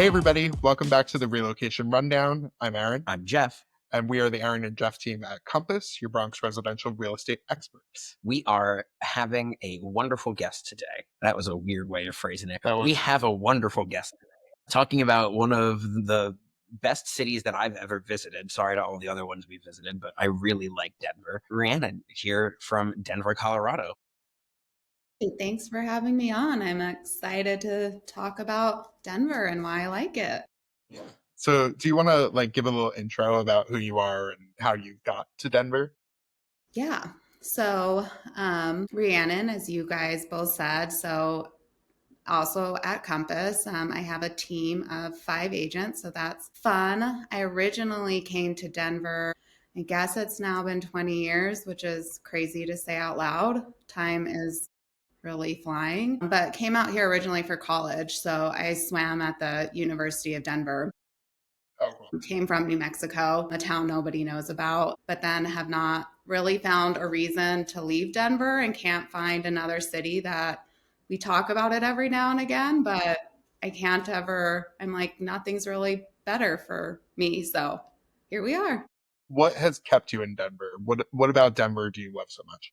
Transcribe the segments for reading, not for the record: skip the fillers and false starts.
Hey, everybody. Welcome back to the Relocation Rundown. I'm Aaron, I'm Geoff. and we are the Aaron and Geoff team at Compass, your Bronx residential real estate experts. We are having a wonderful guest today. That was a weird way of phrasing it. That was- We have a wonderful guest today, talking about one of the best cities that I've ever visited. Sorry to all the other ones we visited, but I really like Denver. Rhiannon here from Denver, Colorado. Hey, thanks for having me on. I'm excited to talk about Denver and why I like it. So, do you want to give a little intro about who you are and how you got to Denver? Yeah. So, Rhiannon, as you guys both said, so also at Compass, I have a team of 5 agents, so that's fun. I originally came to Denver. I guess it's now been 20 years, which is crazy to say out loud. Time is really flying, but came out here originally for college. So I swam at the University of Denver. Oh, cool. Came from New Mexico, a town nobody knows about, but then have not really found a reason to leave Denver and can't find another city that we talk about it every now and again, but I can't ever, I'm like, nothing's really better for me. So here we are. What has kept you in Denver? What about Denver do you love so much?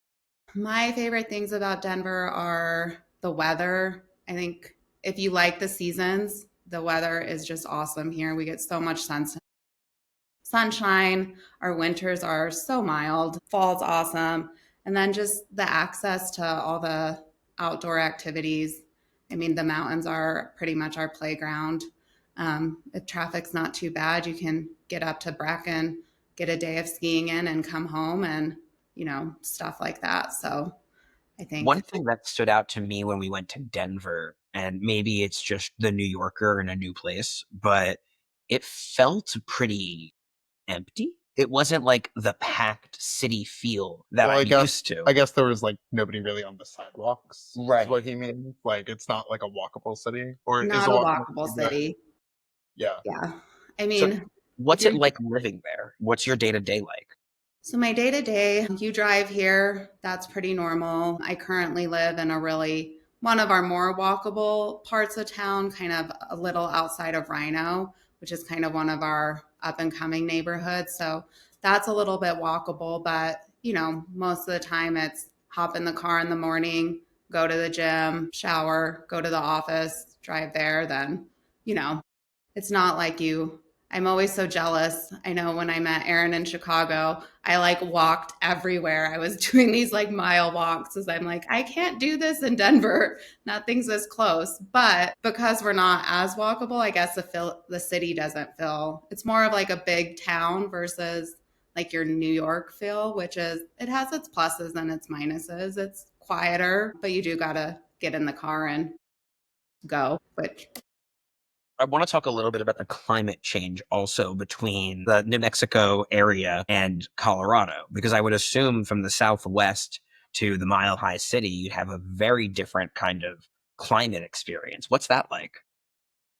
My favorite things about Denver are the weather. I think if you like the seasons, the weather is just awesome here. We get so much sunshine. Our winters are so mild. Fall's awesome. And then just the access to all the outdoor activities. I mean, the mountains are pretty much our playground. If traffic's not too bad, you can get up to Bracken, get a day of skiing in, and come home and, stuff like that. So I think One thing that stood out to me when we went to Denver, and maybe it's just the New Yorker in a new place, but it felt pretty empty. It wasn't like the packed city feel that Well, I'm used to. I guess there was nobody really on the sidewalks. Is Right. what he means. It's not like a walkable city, or is not a a walkable walkable city? city. Yeah. Yeah. I So mean, what's it like living there? What's your day-to-day like? so my day to day, you drive here, that's pretty normal. I currently live in one of our more walkable parts of town, kind of a little outside of Rhino, which is kind of one of our up and coming neighborhoods. So that's a little bit walkable, but most of the time it's hop in the car in the morning, go to the gym, shower, go to the office, drive there, then, it's not like I'm always so jealous. I know when I met Aaron in Chicago, I walked everywhere. I was doing these mile walks because I'm like, I can't do this in Denver. Nothing's as close. But because we're not as walkable, I guess the city doesn't feel, it's more of like a big town versus like your New York feel, which is, it has its pluses and its minuses. It's quieter, but you do got to get in the car and go, which I want to talk a little bit about the climate change also between the New Mexico area and Colorado, because I would assume from the Southwest to the Mile High City, you'd have a very different kind of climate experience. What's that like?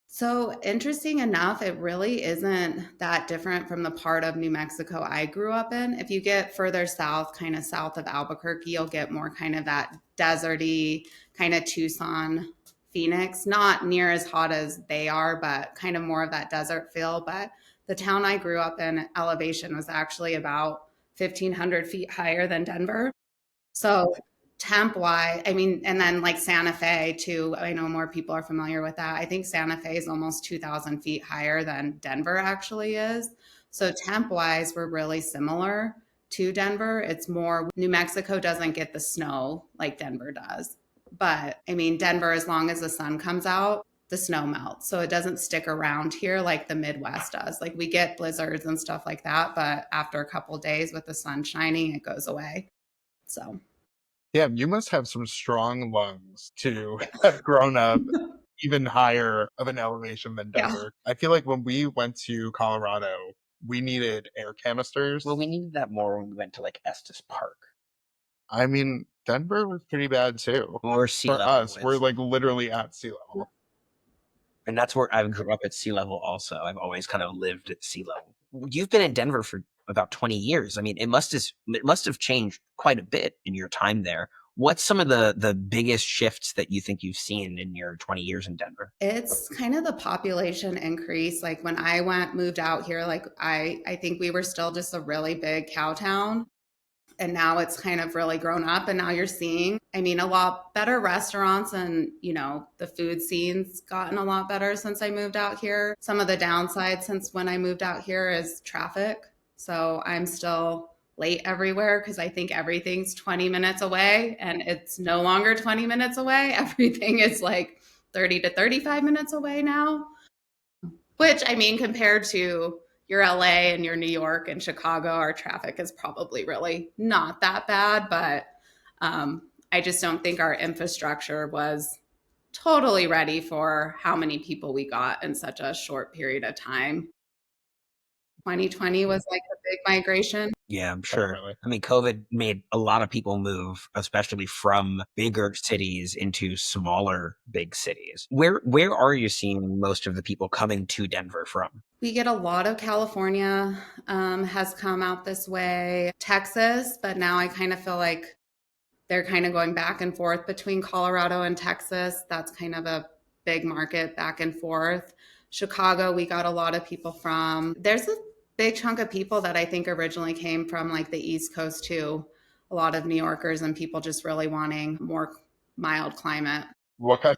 So, interesting enough, it really isn't that different from the part of New Mexico I grew up in. If you get further south, kind of south of Albuquerque, you'll get more kind of that deserty, kind of Tucson, Phoenix, not near as hot as they are, but kind of more of that desert feel. But the town I grew up in, elevation was actually about 1,500 feet higher than Denver. So temp wise, I mean, and then like Santa Fe too. I know more people are familiar with that. I think Santa Fe is almost 2,000 feet higher than Denver actually is. So temp wise, we're really similar to Denver. It's more New Mexico doesn't get the snow like Denver does. But I mean, Denver, as long as the sun comes out, the snow melts. So it doesn't stick around here like the Midwest does. Like we get blizzards and stuff like that, but after a couple of days with the sun shining, it goes away. So Yeah, you must have some strong lungs to have grown up even higher of an elevation than yeah. Denver. I feel like when we went to Colorado, we needed air canisters. Well, we needed that more when we went to like Estes Park I mean, Denver was pretty bad too. or sea For level. us, we're literally at sea level. And that's where I grew up at sea level also. I've always kind of lived at sea level. You've been in Denver for about 20 years. I mean, it must have changed quite a bit in your time there. What's some of the biggest shifts that you think you've seen in your 20 years in Denver? It's kind of the population increase. Like when I moved out here, like I think we were still just a really big cow town. And now it's kind of really grown up. And now you're seeing, I mean, a lot better restaurants, and, you know, the food scene's gotten a lot better since I moved out here. Some of the downsides since when I moved out here is traffic. So I'm still late everywhere because I think everything's 20 minutes away, and it's no longer 20 minutes away. Everything is like 30 to 35 minutes away now, which, I mean, compared to your LA and your New York and Chicago, our traffic is probably really not that bad. But I just don't think our infrastructure was totally ready for how many people we got in such a short period of time. 2020 was like a big migration. Yeah, I'm sure. Definitely. I mean, COVID made a lot of people move, especially from bigger cities into smaller big cities. Where are you seeing most of the people coming to Denver from? We get a lot of California has come out this way, Texas, but now I kind of feel like they're kind of going back and forth between Colorado and Texas. That's kind of a big market back and forth. Chicago, we got a lot of people from. There's a big chunk of people that I think originally came from like the East Coast too. A lot of New Yorkers and people just really wanting more mild climate. What kind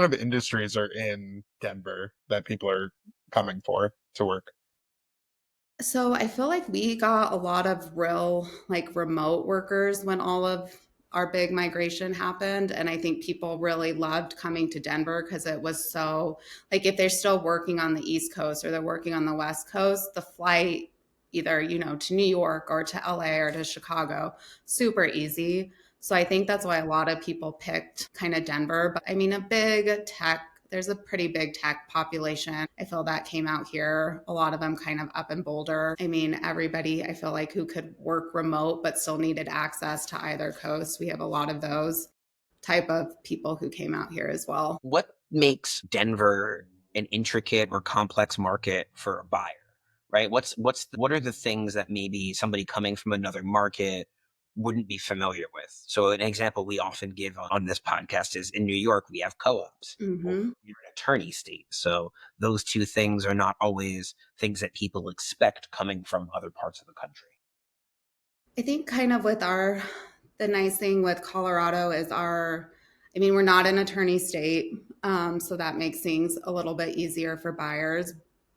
of industries are in Denver that people are coming for to work? So I feel like we got a lot of real like remote workers when all of our big migration happened. And I think people really loved coming to Denver because it was so like if they're still working on the East Coast or they're working on the West Coast, the flight either, you know, to New York or to LA or to Chicago, super easy. So I think that's why a lot of people picked kind of Denver. But I mean, there's a pretty big tech population. I feel that came out here. A lot of them kind of up in Boulder. I mean, everybody I feel like who could work remote but still needed access to either coast. We have a lot of those type of people who came out here as well. What makes Denver an intricate or complex market for a buyer? Right? What are the things that maybe somebody coming from another market wouldn't be familiar with? So an example we often give on this podcast is in New York, we have co-ops. Mm-hmm. You're an attorney state. So those two things are not always things that people expect coming from other parts of the country. I think kind of the nice thing with Colorado is I mean, we're not an attorney state, so that makes things a little bit easier for buyers.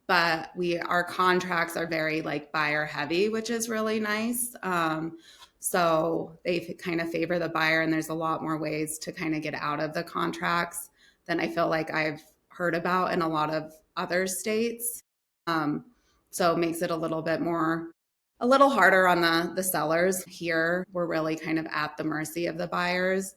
But our contracts are very like buyer heavy, which is really nice. So they kind of favor the buyer, and there's a lot more ways to kind of get out of the contracts than I feel like I've heard about in a lot of other states. So it makes it a little harder on the sellers. Here, we're really kind of at the mercy of the buyers.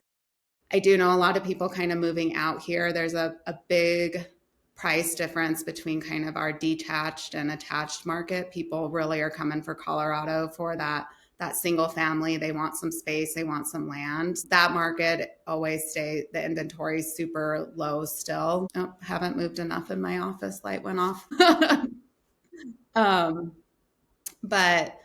I do know a lot of people kind of moving out here. There's a big price difference between kind of our detached and attached market. People really are coming for Colorado for that single family. They want some space, they want some land. That market always the inventory is super low still. Oh, haven't moved enough in my office, light went off. But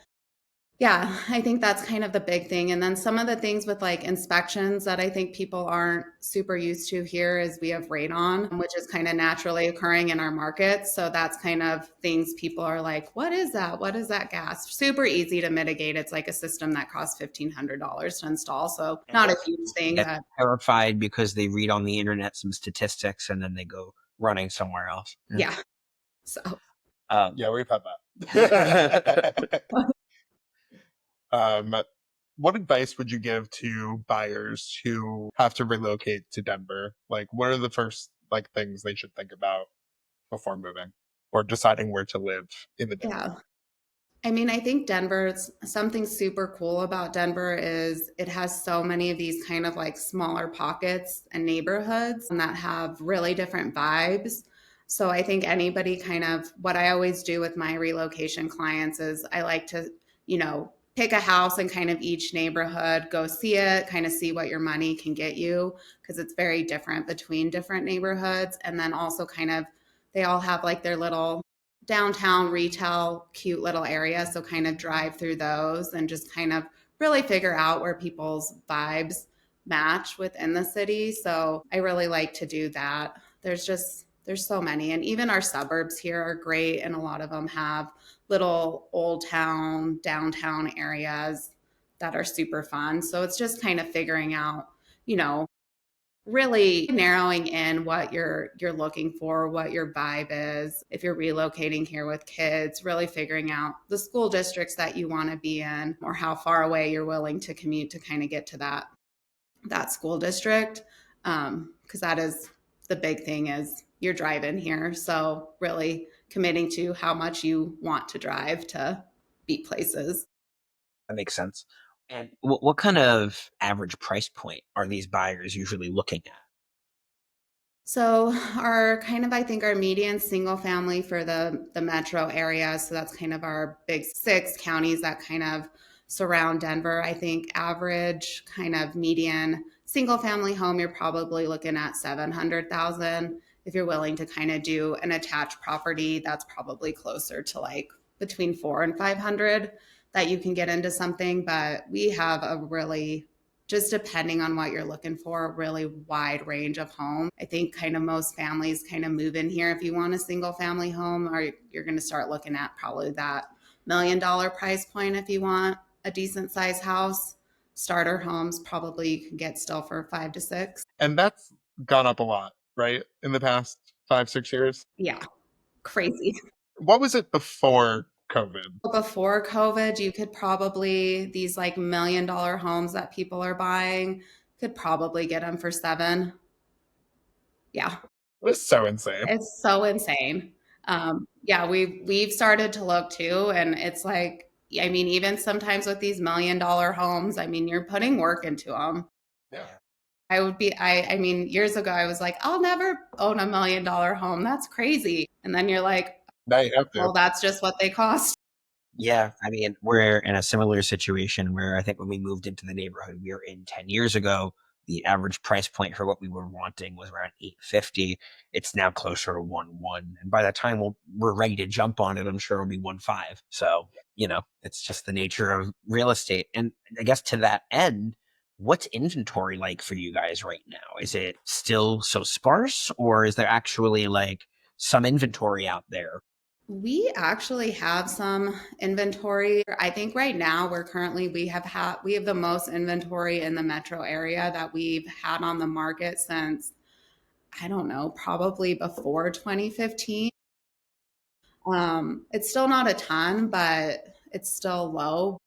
yeah, I think that's kind of the big thing. And then some of the things with like inspections that I think people aren't super used to here is we have radon, which is kind of naturally occurring in our market. So that's kind of things people are like, what is that? What is that gas? Super easy to mitigate. It's like a system that costs $1,500 to install. So not a huge thing. Get terrified because they read on the internet some statistics and then they go running somewhere else. Yeah. So Yeah, we've had that. What advice would you give to buyers who have to relocate to Denver? Like, what are the first like things they should think about before moving or deciding where to live in the Denver? yeah. I mean, I think Denver's something super cool about Denver is it has so many of these kind of like smaller pockets and neighborhoods that have really different vibes. So I think anybody kind of what I always do with my relocation clients is I like to, you know, pick a house in kind of each neighborhood, go see it, kind of see what your money can get you because it's very different between different neighborhoods. And then also kind of they all have like their little downtown retail, cute little area. So kind of drive through those and just kind of really figure out where people's vibes match within the city. So I really like to do that. There's so many, and even our suburbs here are great, and a lot of them have little old town, downtown areas that are super fun. So it's just kind of figuring out, you know, really narrowing in what you're looking for, what your vibe is. If you're relocating here with kids, really figuring out the school districts that you want to be in, or how far away you're willing to commute to kind of get to that school district. Because that is the big thing, is you're driving here. So really committing to how much you want to drive to beat places. That makes sense. And what kind of average price point are these buyers usually looking at? So our kind of, I think our median single family for the metro area, so that's kind of our big 6 counties that kind of surround Denver. I think average kind of median single family home, you're probably looking at 700,000. If you're willing to kind of do an attached property, that's probably closer to like between 4 and 500 that you can get into something. But we have a really, just depending on what you're looking for, a really wide range of homes. I think kind of most families kind of move in here if you want a single family home, or you're going to start looking at probably that $1 million price point. If you want a decent size house, starter homes probably you can get still for 5 to 6. And that's gone up a lot, right? In the past 5, 6 years. Yeah, crazy. What was it before COVID? Before COVID, you could probably, these like $1 million homes that people are buying, could probably get them for 7. Yeah. It was so insane. It's so insane. Yeah, we've started to look too, and it's like, I mean, even sometimes with these $1 million homes, I mean, you're putting work into them. Yeah. I mean, years ago, I was like, I'll never own $1 million home. That's crazy. And then you're like, Now you have to. well, that's just what they cost. Yeah, I mean, we're in a similar situation where I think when we moved into the neighborhood we were in 10 years ago, the average price point for what we were wanting was around 850. It's now closer to 1.1. And by the time we're ready to jump on it, I'm sure it'll be 1.5. So, it's just the nature of real estate. And I guess to that end, what's inventory like for you guys right now? Is it still so sparse, or is there actually like some inventory out there? We actually have some inventory. I think right now we have the most inventory in the metro area that we've had on the market since, I don't know, probably before 2015. It's still not a ton, but it's still low.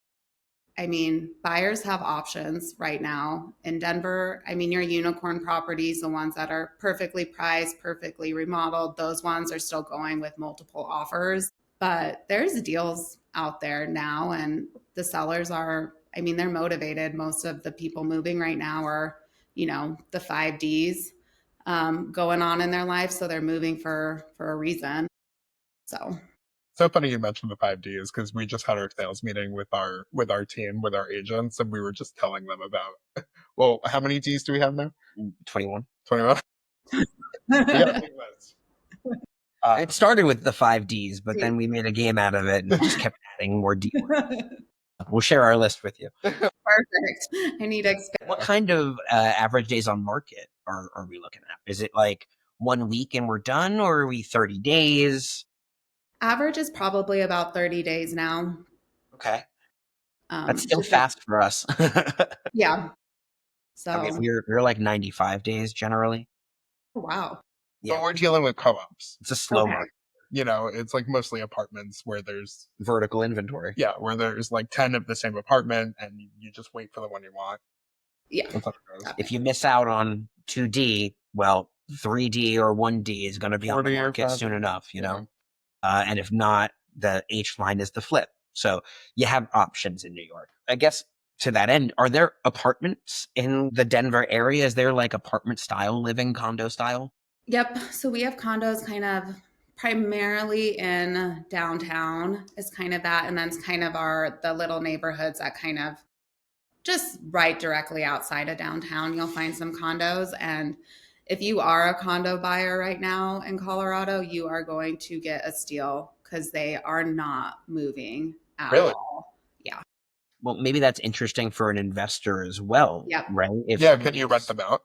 I mean, buyers have options right now in Denver. I mean, your unicorn properties, the ones that are perfectly priced, perfectly remodeled, those ones are still going with multiple offers. But there's deals out there now, and the sellers are, I mean, they're motivated. Most of the people moving right now are, the 5Ds going on in their life. So they're moving for a reason. So funny you mentioned the 5Ds, because we just had our sales meeting with our team, with our agents, and we were just telling them about, well, how many Ds do we have now? 21. 21. We got a big list. It started with the 5Ds, but then we made a game out of it and just kept adding more D words. We'll share our list with you. Perfect. I need to expand. What kind of average days on market are we looking at? Is it like 1 week and we're done, or are we 30 days? Average is probably about 30 days now. Okay. That's still fast for us. Yeah. So I mean, we're like 95 days generally. wow. But we're dealing with co-ops. It's a slow market. It's like mostly apartments where there's Vertical inventory. Yeah, where there's like 10 of the same apartment, and you just wait for the one you want. Yeah. That's how it goes. If you miss out on 2D, well, 3D or 1D is going to be on the market soon enough, and if not, the H line is the flip. So you have options in New York. I guess to that end, are there apartments in the Denver area? Is there like apartment style living, condo style? Yep. So we have condos kind of primarily in downtown is kind of that. And then it's kind of the little neighborhoods that kind of just right directly outside of downtown, you'll find some condos. And if you are a condo buyer right now in Colorado, you are going to get a steal because they are not moving at all. Yeah. Well, maybe that's interesting for an investor as well, Yep. right? If Yeah, can you rent them out?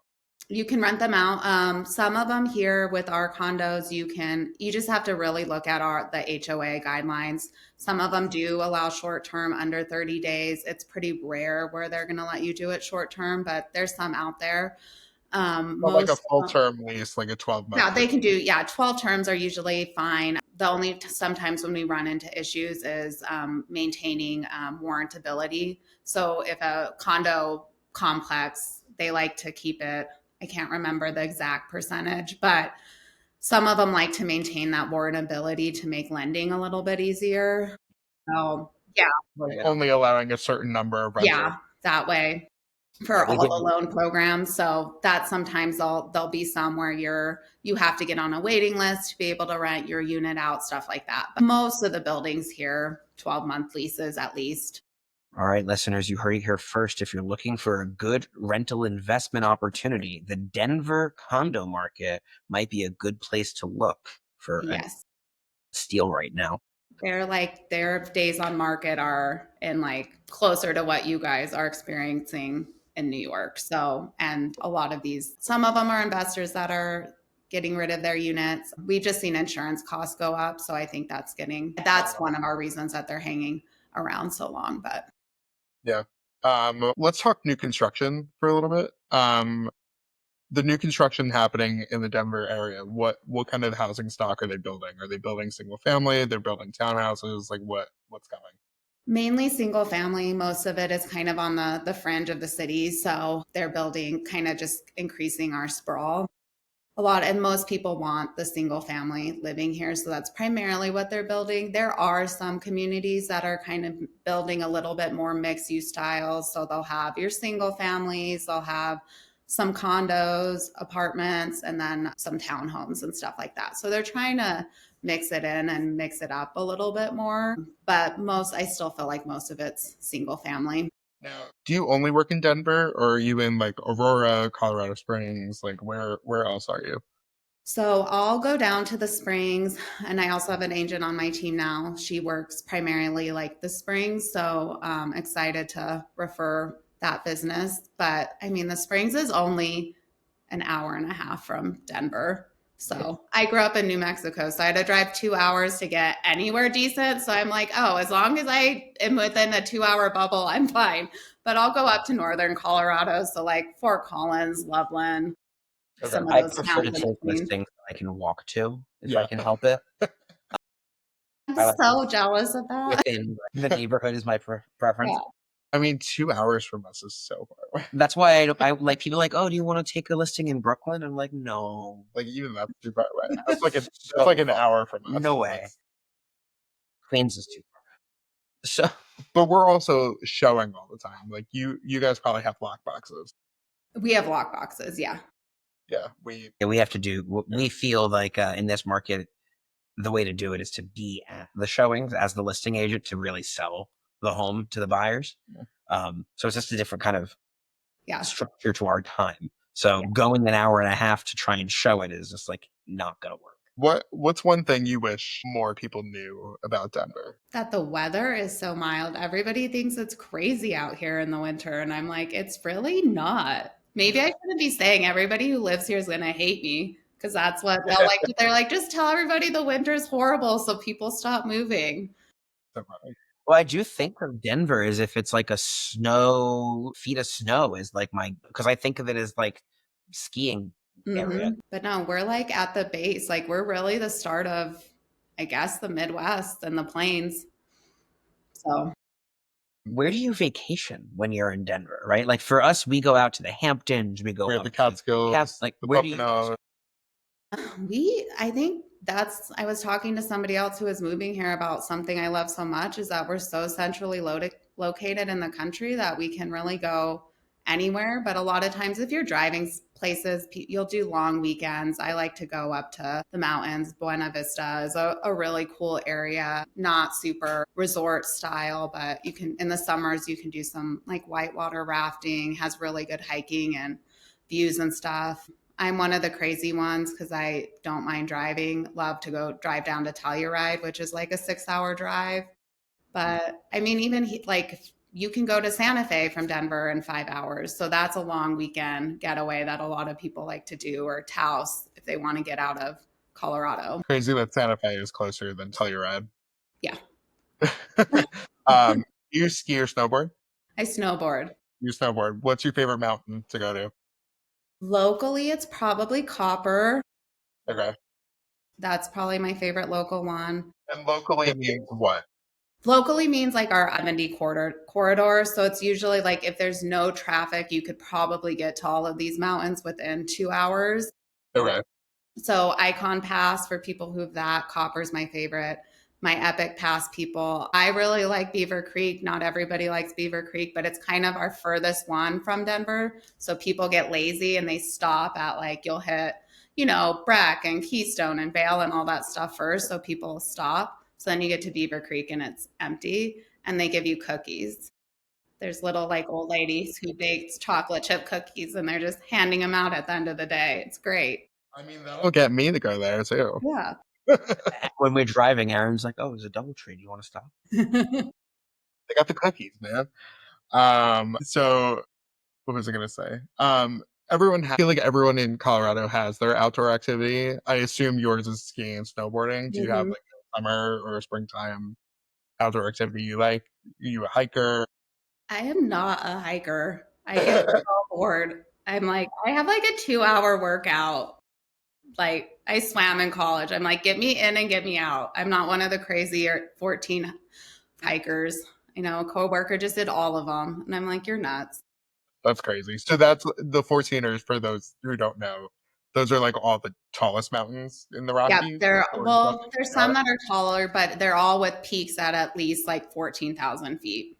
You can rent them out. Some of them here with our condos, you just have to really look at the HOA guidelines. Some of them do allow short term under 30 days. It's pretty rare where they're going to let you do it short term, but there's some out there. But like a Most full term lease, like a 12-month Yeah, they lease. can do, 12 terms are usually fine. The only sometimes when we run into issues is maintaining warrantability. So if a condo complex, they like to keep it, I can't remember the exact percentage, but some of them like to maintain that warrantability to make lending a little bit easier. So yeah, Like only allowing a certain number of rentals. yeah, that way Yeah, for we all did. the loan programs. So that sometimes there'll be some where you have to get on a waiting list to be able to rent your unit out, stuff like that. But most of the buildings here, 12-month leases at least. All right, listeners, you heard it here first. If you're looking for a good rental investment opportunity, the Denver condo market might be a good place to look for a Yes. steal right now. Their days on market are in like closer to what you guys are experiencing in New York. So, and a lot of some of them are investors that are getting rid of their units. We've just seen insurance costs go up. So I think that's one of our reasons that they're hanging around so long. But Yeah. Let's talk new construction for a little bit. The new construction happening in the Denver area, what kind of housing stock are they building? Are they building single family? They're building townhouses? Like what's coming? mainly single family. Most of it is kind of on the fringe of the city. So they're building, kind of just increasing our sprawl. And most people want the single family living here. So that's primarily what they're building. There are some communities that are kind of building a little bit more mixed use styles. So they'll have your single families, they'll have some condos, apartments, and then some townhomes and stuff like that. So they're trying to mix it in and mix it up a little bit more. But I still feel like most of it's single family. Now, do you only work in Denver, or are you in like Aurora, Colorado Springs? Like where else are you? So I'll go down to the Springs, and I also have an agent on my team now. She works primarily like the Springs, so excited to refer that business. But I mean, the Springs is only an hour and a half from Denver. So I grew up in New Mexico, so I had to drive 2 hours to get anywhere decent. So I'm like, oh, as long as I am within a 2 hour bubble, I'm fine. But I'll go up to northern Colorado, so like Fort Collins, Loveland, Okay. some of I those prefer towns to in take between. listings that I can walk to if Yeah. I can help it. I'm I like so jealous of that. within the neighborhood is my preference. Yeah. I mean, 2 hours from us is so far away. That's why I like people like, oh, do you want to take a listing in Brooklyn? I'm like, no, Like even that's too far away. That's like an hour from us. no way. Queens is too far. So But we're also showing all the time. Like you guys probably have lock boxes. We have lock boxes. Yeah. Yeah, we have to do what we feel like in this market. The way to do it is to be at the showings as the listing agent to really sell the home to the buyers. So it's just a different kind of structure to our time. So going an hour and a half to try and show it is just like not going to work. What's one thing you wish more people knew about Denver? That the weather is so mild. Everybody thinks it's crazy out here in the winter. And I'm like, it's really not. Maybe I shouldn't be saying everybody who lives here is going to hate me because that's what they'll like. They're like, just tell everybody the winter's horrible so people stop moving. Well, I do think of Denver as if it's like feet of snow is like because I think of it as like skiing area. But no, we're like at the base. Like we're really the start of, I guess, the Midwest and the plains. So where do you vacation when you're in Denver, right? Like for us, we go out to the Hamptons, we go We have up the Catskills, like the where do you Poconos. I think I was talking to somebody else who was moving here about something I love so much is that we're so centrally located in the country that we can really go anywhere. But a lot of times, if you're driving places, you'll do long weekends. I like to go up to the mountains. Buena Vista is a really cool area, not super resort style, but in the summers, you can do some like whitewater rafting, has really good hiking and views and stuff. I'm one of the crazy ones because I don't mind driving. Love to go drive down to Telluride, which is like a 6 hour drive. But I mean, even like you can go to Santa Fe from Denver in 5 hours. So that's a long weekend getaway that a lot of people like to do, or Taos if they want to get out of Colorado. Crazy that Santa Fe is closer than Telluride. Yeah. You ski or snowboard? I snowboard. You snowboard. What's your favorite mountain to go to? Locally, it's probably Copper. Okay. That's probably my favorite local one. And locally means what? Locally means like our 70 corridor. So it's usually like if there's no traffic, you could probably get to all of these mountains within 2 hours. Okay. So Icon Pass for people who've that. Copper's my favorite. My Epic Pass people. I really like Beaver Creek. Not everybody likes Beaver Creek, but it's kind of our furthest one from Denver. So people get lazy and they stop at like, you'll hit, Breck and Keystone and Vale and all that stuff first. So people stop. So then you get to Beaver Creek and it's empty and they give you cookies. There's little like old ladies who baked chocolate chip cookies and they're just handing them out at the end of the day. It's great. I mean, that'll get me to go there too. Yeah. When we're driving, Aaron's like, "Oh, there's a DoubleTree. Do you want to stop?" They got the cookies, man. So what was I gonna say? I feel like everyone in Colorado has their outdoor activity. I assume yours is skiing and snowboarding. Do you have like a summer or a springtime outdoor activity you like? Are you a hiker? I am not a hiker. I get so bored. I have like a 2-hour workout. Like I swam in college. I'm like, get me in and get me out. I'm not one of the crazy 14 hikers. A coworker just did all of them. And I'm like, you're nuts. That's crazy. So that's the 14ers, for those who don't know. Those are like all the tallest mountains in the Rockies. Yeah, there's some that are taller, but they're all with peaks at least like 14,000 feet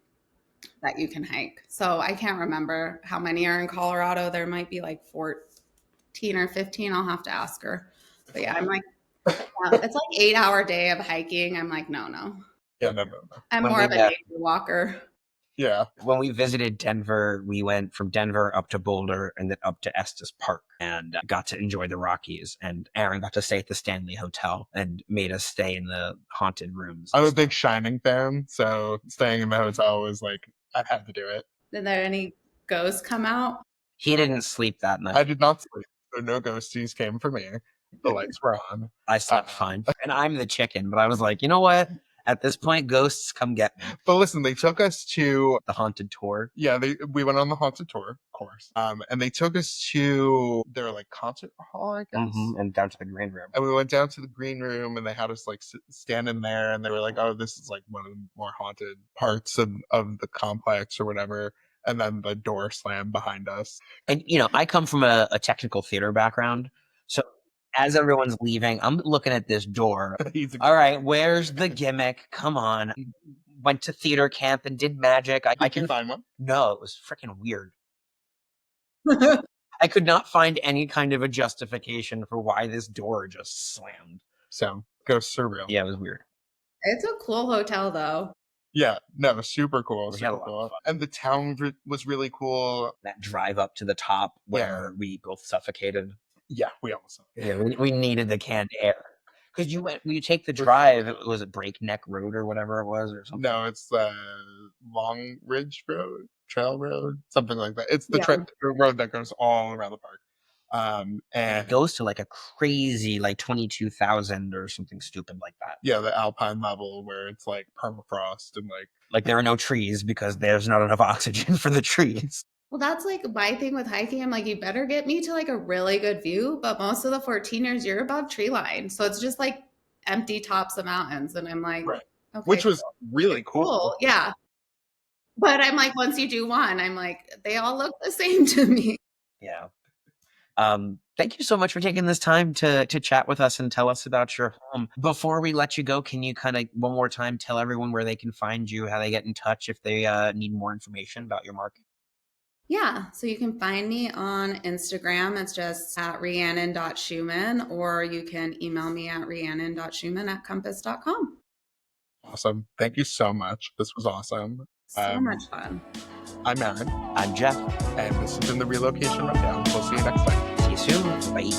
that you can hike. So I can't remember how many are in Colorado. There might be like 14 or 15. I'll have to ask her. But yeah, I'm like, it's like 8-hour day of hiking. I'm like, no. Yeah, no. I'm more of a nature walker. Yeah. When we visited Denver, we went from Denver up to Boulder and then up to Estes Park and got to enjoy the Rockies. And Aaron got to stay at the Stanley Hotel and made us stay in the haunted rooms. I'm a big Shining fan, so staying in the hotel was like, I had to do it. Did there any ghosts come out? He didn't sleep that night. I did not sleep. So no ghosties came for me. The lights were on. I slept fine. And I'm the chicken, but I was like, you know what? At this point, ghosts come get me. But listen, they took us to the haunted tour. Yeah, we went on the haunted tour, of course. And they took us to their like concert hall, I guess. And down to the green room. And we went down to the green room and they had us like stand in there and they were like, oh, this is like one of the more haunted parts of the complex or whatever. And then the door slammed behind us. And, I come from a technical theater background. So as everyone's leaving, I'm looking at this door. All right, where's the gimmick? Come on. Went to theater camp and did magic. I can find one. No, it was freaking weird. I could not find any kind of a justification for why this door just slammed. So, ghosts are real. Yeah, it was weird. It's a cool hotel, though. Yeah, no, super cool. We had a lot of fun. And the town was really cool. That drive up to the top where we both suffocated. Yeah, we almost suffocated. Yeah, we needed the canned air. Because you take the drive, was it Breakneck Road or whatever it was or something? No, it's Long Ridge Road, Trail Road, something like that. It's the road that goes all around the park. And it goes to like a crazy like 22,000 or something stupid like that. Yeah, the alpine level where it's like permafrost and like there are no trees because there's not enough oxygen for the trees. Well, that's like my thing with hiking. I'm like, you better get me to like a really good view. But most of the 14ers, you're above tree line. So it's just like empty tops of mountains. And I'm like, right. Okay, which was really cool. Yeah. But I'm like, once you do one, I'm like, they all look the same to me. Yeah. Thank you so much for taking this time to chat with us and tell us about your home. Before we let you go, can you kind of one more time tell everyone where they can find you, how they get in touch if they need more information about your market? Yeah, so you can find me on Instagram. It's just at Rhiannon.Schuman, or you can email me at Rhiannon.Schuman@compass.com. Awesome. Thank you so much. This was awesome. So much fun. I'm Aaron. I'm Geoff. And this has been the Relocation Rundown. We'll see you next time. See you soon. Bye.